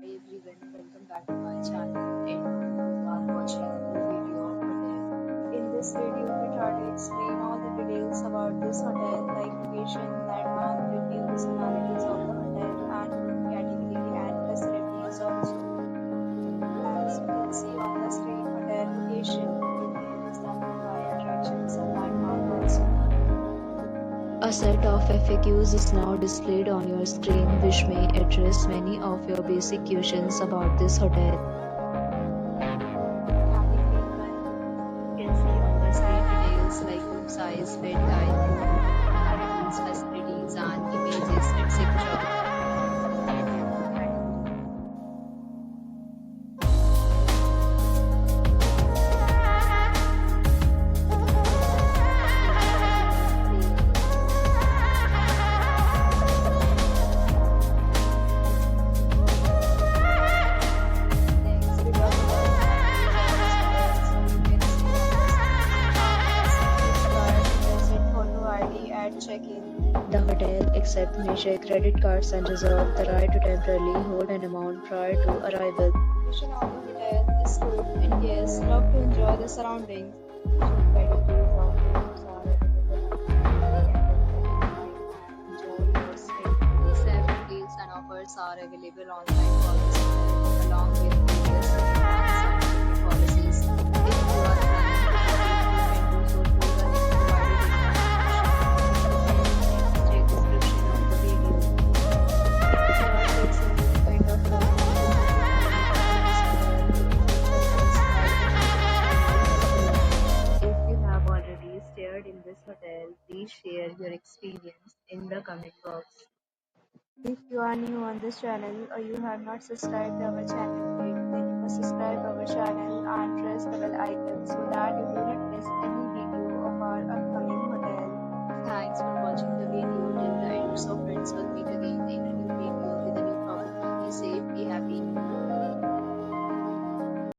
Hi everyone, welcome back to my channel and you are watching a new video of hotel. In this video, we try to explain all the details about this hotel like location, landmark, reviews, amenities of the hotel and room category and facilities also. As you can see on the screen, hotel location, details that nearby attractions and landmark also. A set of FAQs is now displayed on your screen which may address many of your basic questions about this hotel. You can see on the screen details like room size, bed type, amenities, facilities and images, etc. Check-in. The hotel accepts major credit cards and reserves the right to temporarily hold an amount prior to arrival. Location of the hotel is good and guests love to enjoy the surroundings. Enjoy your stay. Several deals and offers are available online for this hotel along with various terms and policies. If you are planning to book, you can do so through the link provided in the description of the video. If you are facing any kind of if you have already stayed in this hotel, please share your experience in the comment box. If you are new on this channel or you have not subscribed to our channel yet, then you must subscribe our channel and press the bell icon so that you do not miss any video of our upcoming